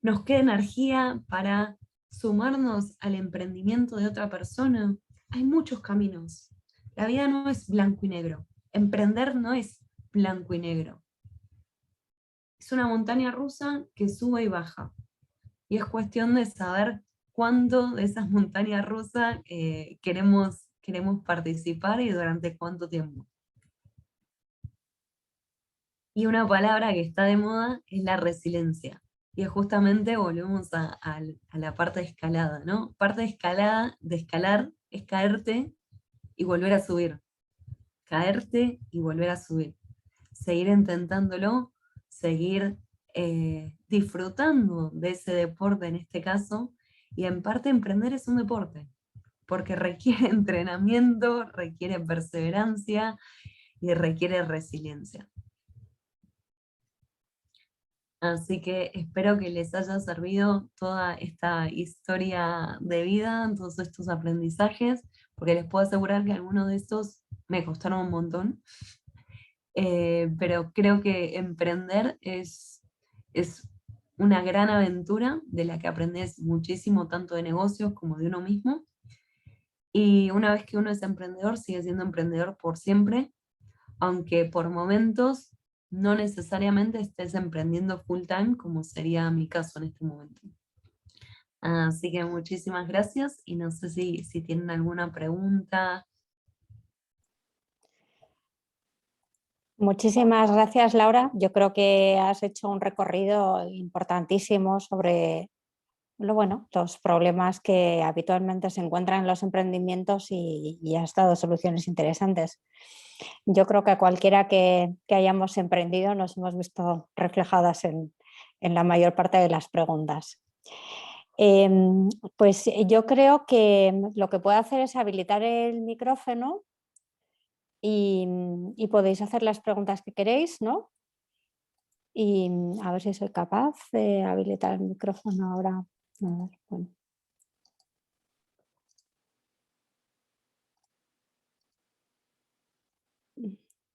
Speaker 2: nos quede energía para sumarnos al emprendimiento de otra persona. Hay muchos caminos. La vida no es blanco y negro. Emprender no es blanco y negro. Es una montaña rusa que sube y baja. Y es cuestión de saber cuánto de esas montañas rusas queremos participar y durante cuánto tiempo. Y una palabra que está de moda es la resiliencia. Y es justamente, volvemos a la parte de escalada, ¿no? Parte de escalar, es caerte y volver a subir. Caerte y volver a subir. Seguir intentándolo, seguir disfrutando de ese deporte en este caso, y en parte emprender es un deporte, porque requiere entrenamiento, requiere perseverancia y requiere resiliencia. Así que espero que les haya servido toda esta historia de vida, todos estos aprendizajes, porque les puedo asegurar que algunos de estos me costaron un montón, pero creo que emprender es una gran aventura de la que aprendes muchísimo, tanto de negocios como de uno mismo. Y una vez que uno es emprendedor, sigue siendo emprendedor por siempre, aunque por momentos no necesariamente estés emprendiendo full time, como sería mi caso en este momento. Así que muchísimas gracias, y no sé si tienen alguna pregunta.
Speaker 1: Muchísimas gracias, Laura. Yo creo que has hecho un recorrido importantísimo sobre los problemas que habitualmente se encuentran en los emprendimientos y has dado soluciones interesantes. Yo creo que a cualquiera que hayamos emprendido nos hemos visto reflejadas en la mayor parte de las preguntas. Pues yo creo que lo que puedo hacer es habilitar el micrófono y podéis hacer las preguntas que queréis, ¿no? Y a ver si soy capaz de habilitar el micrófono ahora. A ver, bueno.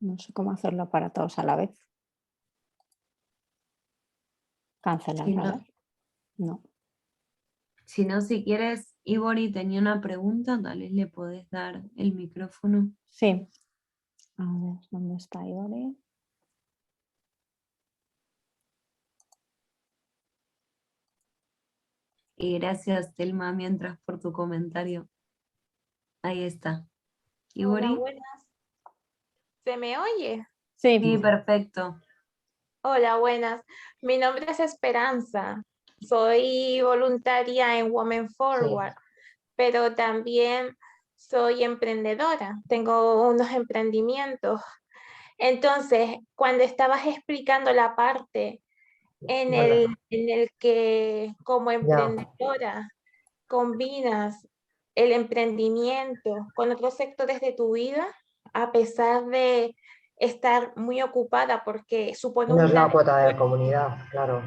Speaker 1: No sé cómo hacerlo para todos a la vez. Cancelar,
Speaker 2: Si
Speaker 1: a ver. No.
Speaker 2: Si quieres, Ibori tenía una pregunta, tal vez le podés dar el micrófono.
Speaker 1: Sí. A ver, ¿dónde está Ibori?
Speaker 2: Y gracias, Telma, mientras por tu comentario. Ahí está.
Speaker 4: Hola,
Speaker 2: Ibori.
Speaker 4: buenas. ¿Se me oye?
Speaker 1: Sí.
Speaker 2: Sí, perfecto.
Speaker 4: Hola, buenas. Mi nombre es Esperanza. Soy voluntaria en Women Forward, pero también soy emprendedora. Tengo unos emprendimientos. Entonces, cuando estabas explicando la parte en el que como emprendedora combinas el emprendimiento con otros sectores de tu vida, a pesar de estar muy ocupada porque supone
Speaker 5: No
Speaker 4: un
Speaker 5: es la
Speaker 4: gran...
Speaker 5: cuota de comunidad, claro.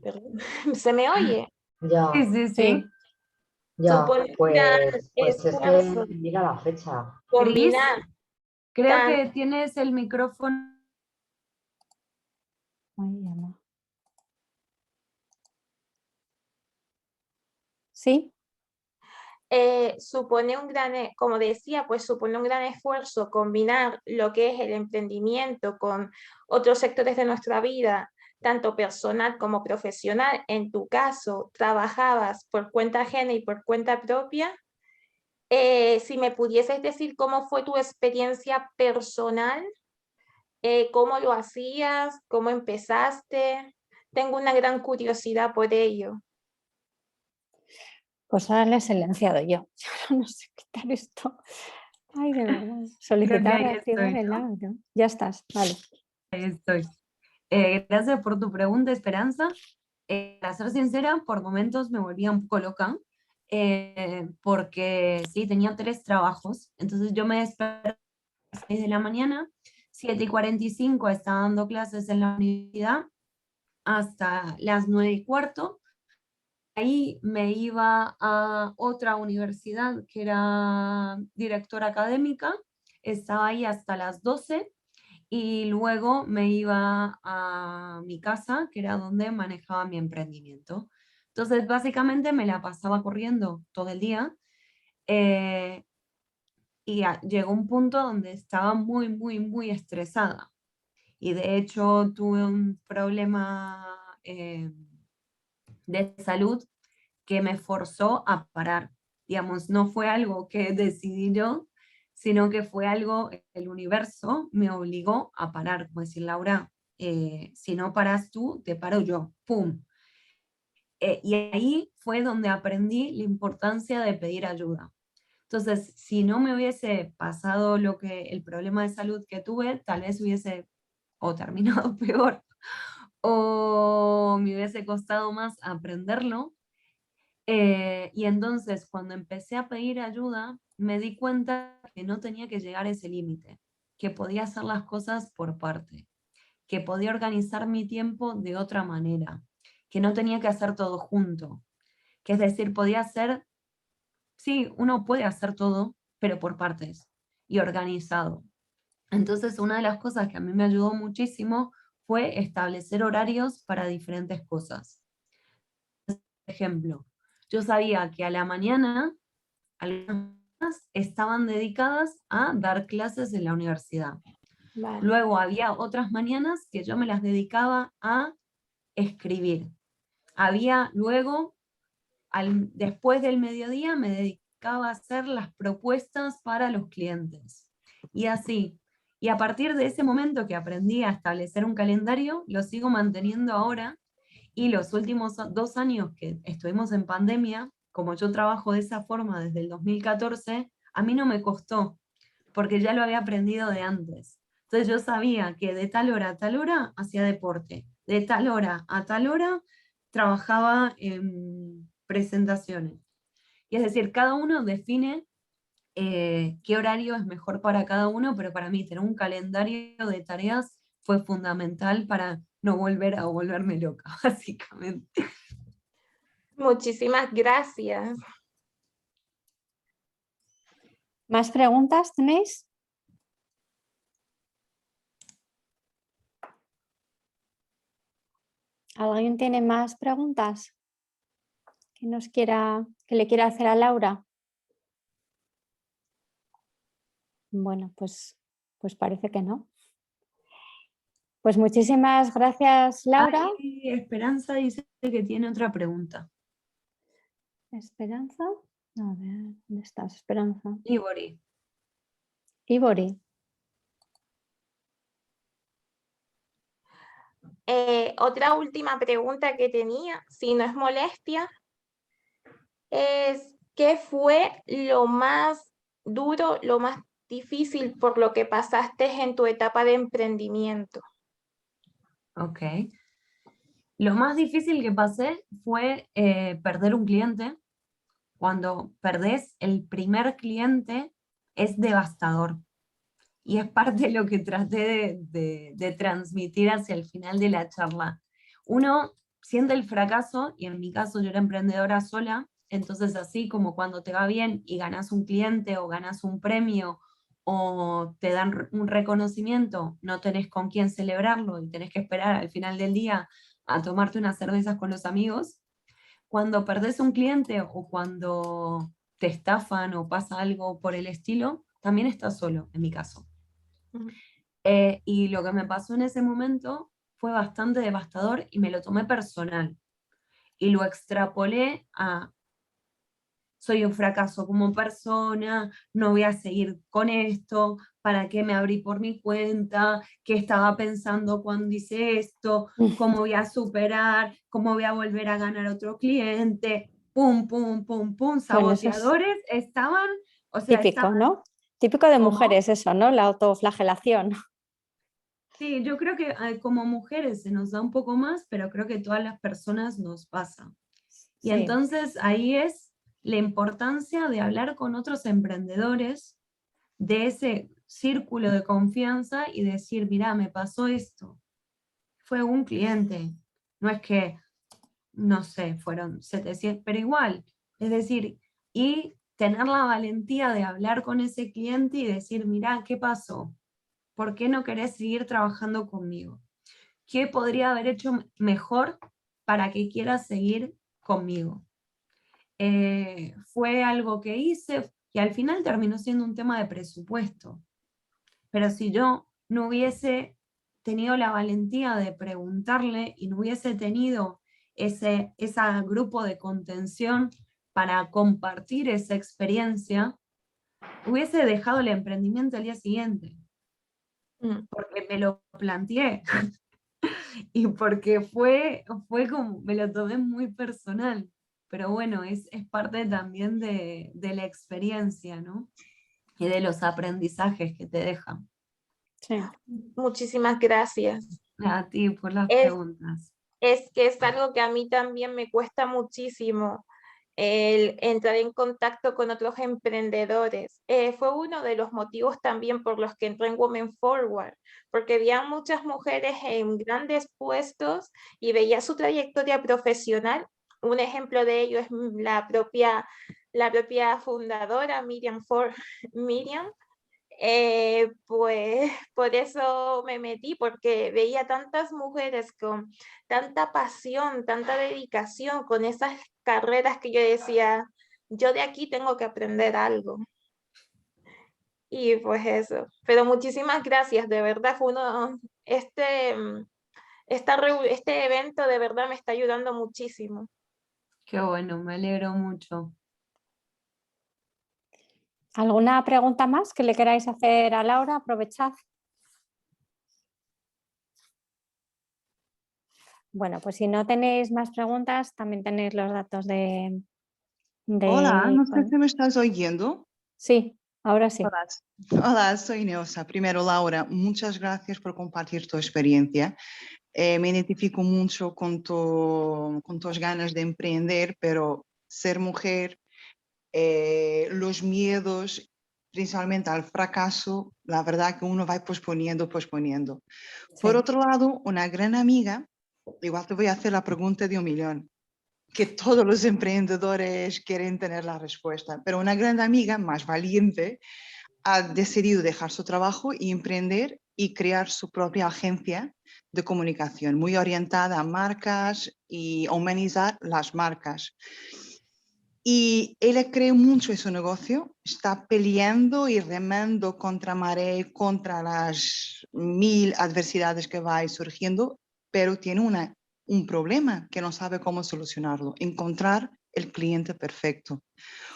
Speaker 4: Perdón, ¿se me oye?
Speaker 5: Ya,
Speaker 1: Sí.
Speaker 5: ya,
Speaker 4: Supone un gran
Speaker 5: pues es
Speaker 4: esfuerzo
Speaker 5: que llega la fecha.
Speaker 2: Cris,
Speaker 4: combinar
Speaker 2: creo
Speaker 4: tan...
Speaker 2: que tienes el micrófono.
Speaker 1: Ay, ya no. Sí.
Speaker 4: supone un gran, como decía, pues supone un gran esfuerzo combinar lo que es el emprendimiento con otros sectores de nuestra vida, tanto personal como profesional. En tu caso, trabajabas por cuenta ajena y por cuenta propia. Si me pudieses decir cómo fue tu experiencia personal, cómo lo hacías, cómo empezaste. Tengo una gran curiosidad por ello.
Speaker 1: Pues ahora le he silenciado yo. Ahora no sé quitar esto. Ay, de verdad.
Speaker 2: Creo que
Speaker 1: Solicitar
Speaker 2: ahí
Speaker 1: reactivar
Speaker 2: estoy,
Speaker 1: el
Speaker 2: ¿no?
Speaker 1: audio. Ya estás, vale.
Speaker 2: Ahí estoy. Gracias por tu pregunta, Esperanza. Para ser sincera, por momentos me volvía un poco loca, porque sí, tenía 3 trabajos. Entonces yo me despertaba a las 6 de la mañana, 7:45 estaba dando clases en la universidad, hasta las 9:15. Ahí me iba a otra universidad que era directora académica, estaba ahí hasta las 12 y luego me iba a mi casa, que era donde manejaba mi emprendimiento. Entonces, básicamente me la pasaba corriendo todo el día, eh, y llegó un punto donde estaba muy, muy, muy estresada. Y de hecho tuve un problema de salud que me forzó a parar. Digamos, no fue algo que decidí yo, sino que fue algo, el universo me obligó a parar, como decir, Laura, si no paras tú, te paro yo, ¡pum! Y ahí fue donde aprendí la importancia de pedir ayuda. Entonces, si no me hubiese pasado el problema de salud que tuve, tal vez hubiese o terminado peor, o me hubiese costado más aprenderlo. Y entonces cuando empecé a pedir ayuda, me di cuenta que no tenía que llegar a ese límite, que podía hacer las cosas por parte, que podía organizar mi tiempo de otra manera, que no tenía que hacer todo junto, que es decir, podía hacer, sí, uno puede hacer todo, pero por partes y organizado. Entonces, una de las cosas que a mí me ayudó muchísimo fue establecer horarios para diferentes cosas. Ejemplo, yo sabía que a la mañana algunas estaban dedicadas a dar clases en la universidad.
Speaker 4: Vale.
Speaker 2: Luego había otras mañanas que yo me las dedicaba a escribir. Había luego, después del mediodía, me dedicaba a hacer las propuestas para los clientes. Y así. Y a partir de ese momento que aprendí a establecer un calendario, lo sigo manteniendo ahora. Y los últimos 2 años que estuvimos en pandemia, como yo trabajo de esa forma desde el 2014, a mí no me costó, porque ya lo había aprendido de antes. Entonces yo sabía que de tal hora a tal hora hacía deporte, de tal hora a tal hora trabajaba en presentaciones. Y es decir, cada uno define qué horario es mejor para cada uno, pero para mí tener un calendario de tareas fue fundamental para no volver a volverme loca, básicamente.
Speaker 4: Muchísimas gracias.
Speaker 1: ¿Más preguntas tenéis? ¿Alguien tiene más preguntas que le quiera hacer a Laura? Bueno, pues parece que no. Pues muchísimas gracias, Laura.
Speaker 2: Ay, Esperanza dice que tiene otra pregunta.
Speaker 1: Esperanza. A ver, ¿dónde estás, Esperanza?
Speaker 2: Ibori.
Speaker 1: Ibori.
Speaker 4: Otra última pregunta que tenía, si no es molestia, es ¿qué fue lo más duro, lo más difícil por lo que pasaste en tu etapa de emprendimiento?
Speaker 2: Ok. Lo más difícil que pasé fue perder un cliente. Cuando perdés el primer cliente es devastador. Y es parte de lo que traté de transmitir hacia el final de la charla. Uno siente el fracaso, y en mi caso yo era emprendedora sola, entonces así como cuando te va bien y ganas un cliente o ganas un premio o te dan un reconocimiento, no tenés con quién celebrarlo y tenés que esperar al final del día a tomarte unas cervezas con los amigos. Cuando perdés un cliente o cuando te estafan o pasa algo por el estilo, también estás solo, en mi caso. Y lo que me pasó en ese momento fue bastante devastador y me lo tomé personal. Y lo extrapolé a soy un fracaso como persona, no voy a seguir con esto, ¿para qué me abrí por mi cuenta? ¿Qué estaba pensando cuando hice esto? ¿Cómo voy a superar? ¿Cómo voy a volver a ganar otro cliente? Pum, pum, pum, pum,
Speaker 1: Bueno, eso es
Speaker 2: saboteadores estaban, o sea,
Speaker 1: típico,
Speaker 2: estaban
Speaker 1: ¿no? Típico de
Speaker 2: como,
Speaker 1: mujeres eso, ¿no? La autoflagelación.
Speaker 2: sí, yo creo que como mujeres se nos da un poco más, pero creo que todas las personas nos pasa. Y
Speaker 1: Sí,
Speaker 2: entonces ahí es la importancia de hablar con otros emprendedores de ese círculo de confianza y decir, mira, me pasó esto, fue un cliente, no es que, no sé, fueron 700, pero igual, es decir, y tener la valentía de hablar con ese cliente y decir, mira, ¿qué pasó? ¿Por qué no querés seguir trabajando conmigo? ¿Qué podría haber hecho mejor para que quieras seguir conmigo? Fue algo que hice y al final terminó siendo un tema de presupuesto. Pero si yo no hubiese tenido la valentía de preguntarle y no hubiese tenido ese grupo de contención para compartir esa experiencia, hubiese dejado el emprendimiento al día siguiente,
Speaker 4: Mm.
Speaker 2: porque me lo planteé y porque fue como, me lo tomé muy personal. Pero bueno, es parte también de la experiencia, ¿no? Y de los aprendizajes que te dejan.
Speaker 1: sí.
Speaker 4: Muchísimas gracias.
Speaker 2: A ti por las
Speaker 4: Es,
Speaker 2: preguntas.
Speaker 4: es que es algo que a mí también me cuesta muchísimo, el entrar en contacto con otros emprendedores. Fue uno de los motivos también por los que entré en Women Forward, porque veía muchas mujeres en grandes puestos y veía su trayectoria profesional. Un ejemplo de ello es la propia fundadora, Miriam. Pues por eso me metí, porque veía tantas mujeres con tanta pasión, tanta dedicación, con esas carreras que yo decía, yo de aquí tengo que aprender algo. Y pues eso. Pero muchísimas gracias, de verdad, este evento de verdad me está ayudando muchísimo.
Speaker 2: Qué bueno, me alegro mucho.
Speaker 1: ¿Alguna pregunta más que le queráis hacer a Laura? Aprovechad. Bueno, pues si no tenéis más preguntas, también tenéis los datos
Speaker 6: Hola,
Speaker 1: de...
Speaker 6: no sé si me estás oyendo.
Speaker 1: Sí, ahora sí.
Speaker 6: Hola, hola, soy Neusa. Primero, Laura, muchas gracias por compartir tu experiencia. Me identifico mucho con tus ganas de emprender, pero ser mujer, los miedos, principalmente al fracaso, la verdad que uno va posponiendo. Por
Speaker 1: Sí.
Speaker 6: otro lado, una gran amiga, igual te voy a hacer la pregunta de 1.000.000, que todos los emprendedores quieren tener la respuesta, pero una gran amiga más valiente ha decidido dejar su trabajo y emprender y crear su propia agencia de comunicación, muy orientada a marcas y humanizar las marcas. Y ella cree mucho en su negocio, está peleando y remando contra marea, contra las 1.000 adversidades que va surgiendo, pero tiene un problema que no sabe cómo solucionarlo, encontrar el cliente perfecto.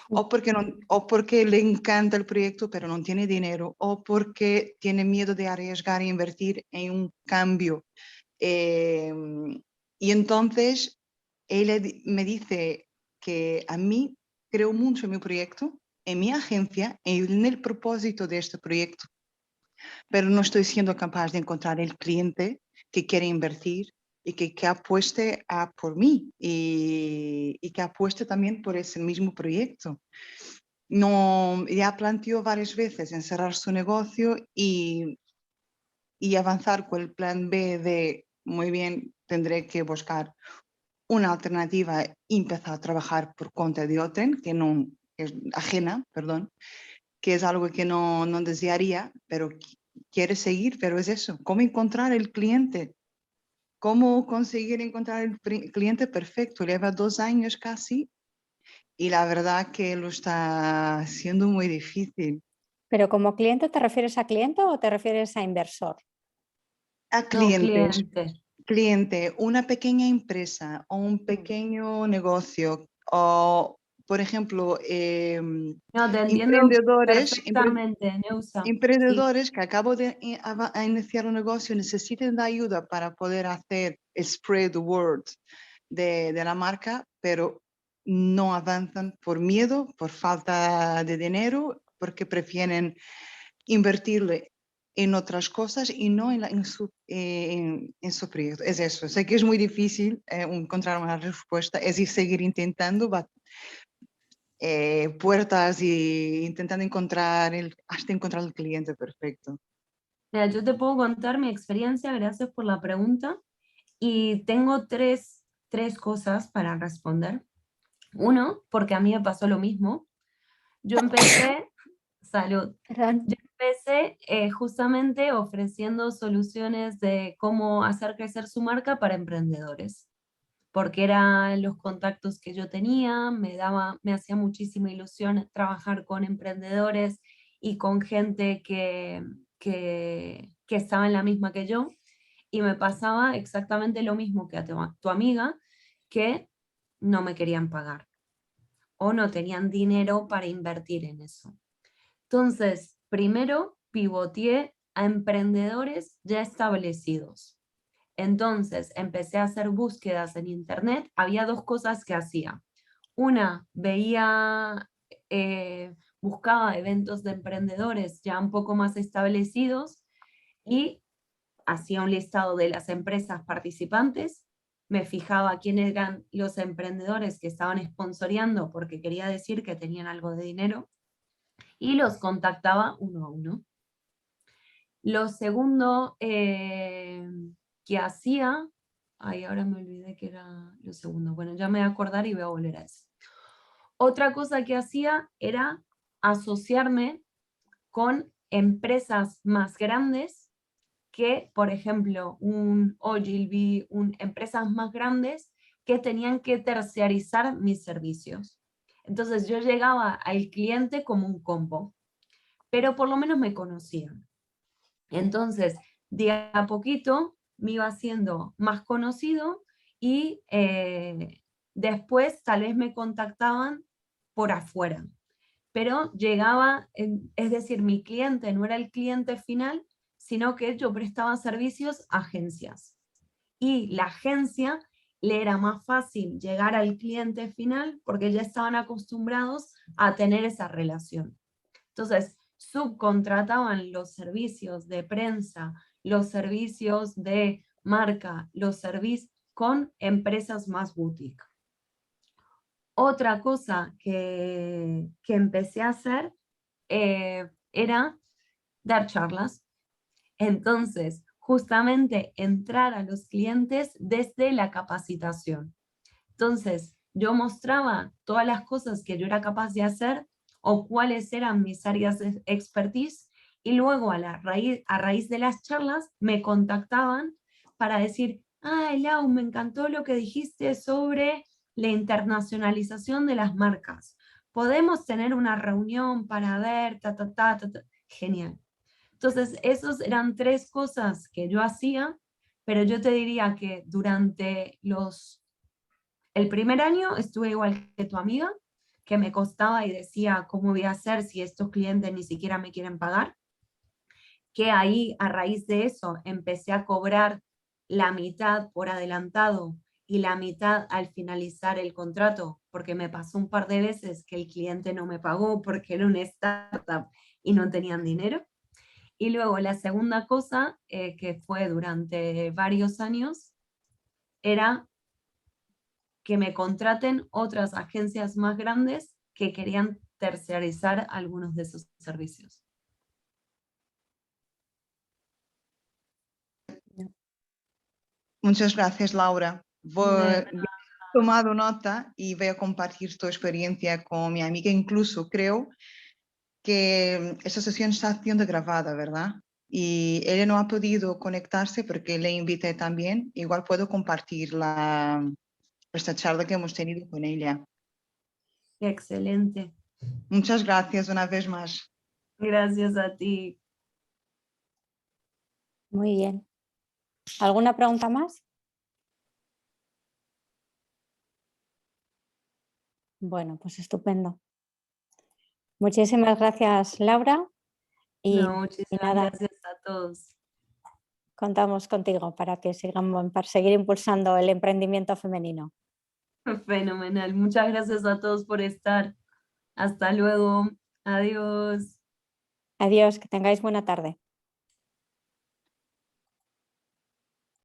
Speaker 6: O porque le encanta el proyecto, pero no tiene dinero, o porque tiene miedo de arriesgar e invertir en un cambio. Y entonces ella me dice que a mí creo mucho en mi proyecto, en mi agencia, en el propósito de este proyecto, pero no estoy siendo capaz de encontrar el cliente que quiere invertir y que apueste por mí y que apueste también por ese mismo proyecto. No, ya planteó varias veces en cerrar su negocio y avanzar con el plan B de, muy bien, tendré que buscar una alternativa y empezar a trabajar por cuenta de otra, que no es ajena, perdón, que es algo que no desearía, pero quiere seguir, pero es eso, cómo encontrar el cliente, cómo conseguir encontrar el cliente perfecto. Lleva 2 años casi y la verdad que lo está haciendo muy difícil.
Speaker 1: ¿Pero como cliente te refieres a cliente o te refieres a inversor?
Speaker 6: A
Speaker 2: No,
Speaker 6: clientes.
Speaker 2: cliente.
Speaker 6: Cliente, una pequeña empresa o un pequeño negocio o por ejemplo,
Speaker 2: No, te entiendo
Speaker 6: emprendedores,
Speaker 2: perfectamente, Neusa. Sí.
Speaker 6: emprendedores que acabo de iniciar un negocio necesitan de ayuda para poder hacer el spread the word de la marca, pero no avanzan por miedo, por falta de dinero, porque prefieren invertirle en otras cosas y no en su proyecto. Es eso. Sé que es muy difícil encontrar una respuesta, es ir seguir intentando puertas y intentando hasta encontrar el cliente perfecto.
Speaker 2: Mira, yo te puedo contar mi experiencia, gracias por la pregunta, y tengo tres cosas para responder. Uno, porque a mí me pasó lo mismo. Yo empecé, salud,
Speaker 1: Perdón.
Speaker 2: yo empecé justamente ofreciendo soluciones de cómo hacer crecer su marca para emprendedores, porque eran los contactos que yo tenía, me hacía muchísima ilusión trabajar con emprendedores y con gente que estaba en la misma que yo, y me pasaba exactamente lo mismo que a tu amiga, que no me querían pagar o no tenían dinero para invertir en eso. Entonces, primero pivoteé a emprendedores ya establecidos. Entonces, empecé a hacer búsquedas en internet. Había dos cosas que hacía. Una, buscaba eventos de emprendedores ya un poco más establecidos y hacía un listado de las empresas participantes. Me fijaba quiénes eran los emprendedores que estaban sponsoreando porque quería decir que tenían algo de dinero y los contactaba uno a uno. Lo segundo que hacía, ay, ahora me olvidé que era lo segundo, bueno, ya me voy a acordar y voy a volver a eso. Otra cosa que hacía era asociarme con empresas más grandes que, por ejemplo, un Ogilvy, empresas más grandes que tenían que terciarizar mis servicios. Entonces yo llegaba al cliente como un combo, pero por lo menos me conocían. Entonces, de a poquito me iba haciendo más conocido y después tal vez me contactaban por afuera. Pero llegaba, es decir, mi cliente no era el cliente final, sino que yo prestaba servicios a agencias. Y la agencia le era más fácil llegar al cliente final porque ya estaban acostumbrados a tener esa relación. Entonces, subcontrataban los servicios de prensa, los servicios de marca, los servicios con empresas más boutique. Otra cosa que empecé a hacer era dar charlas. Entonces, justamente entrar a los clientes desde la capacitación. Entonces, yo mostraba todas las cosas que yo era capaz de hacer o cuáles eran mis áreas de expertise y luego a raíz de las charlas me contactaban para decir, ay, Lau, me encantó lo que dijiste sobre la internacionalización de las marcas. Podemos tener una reunión para ver, Genial. Entonces, esos eran tres cosas que yo hacía, pero yo te diría que durante el primer año estuve igual que tu amiga, que me costaba y decía, ¿cómo voy a hacer si estos clientes ni siquiera me quieren pagar? Que ahí, a raíz de eso, empecé a cobrar la mitad por adelantado y la mitad al finalizar el contrato, porque me pasó un par de veces que el cliente no me pagó porque era una startup y no tenían dinero. Y luego la segunda cosa, que fue durante varios años, era que me contraten otras agencias más grandes que querían terciarizar algunos de sus servicios.
Speaker 6: Muchas gracias, Laura. He tomado nota y voy a compartir tu experiencia con mi amiga. Incluso creo que esta sesión está siendo grabada, ¿verdad? Y ella no ha podido conectarse porque le invité también. Igual puedo compartir esta charla que hemos tenido con ella.
Speaker 2: Excelente.
Speaker 6: Muchas gracias una vez más.
Speaker 2: Gracias a ti.
Speaker 1: Muy bien. ¿Alguna pregunta más? Bueno, pues estupendo. Muchísimas gracias, Laura. Y,
Speaker 2: No,
Speaker 1: y
Speaker 2: muchísimas
Speaker 1: nada,
Speaker 2: gracias a todos.
Speaker 1: contamos contigo para que sigamos, para seguir impulsando el emprendimiento femenino.
Speaker 2: Fenomenal. Muchas gracias a todos por estar. Hasta luego. Adiós.
Speaker 1: Adiós, que tengáis buena tarde.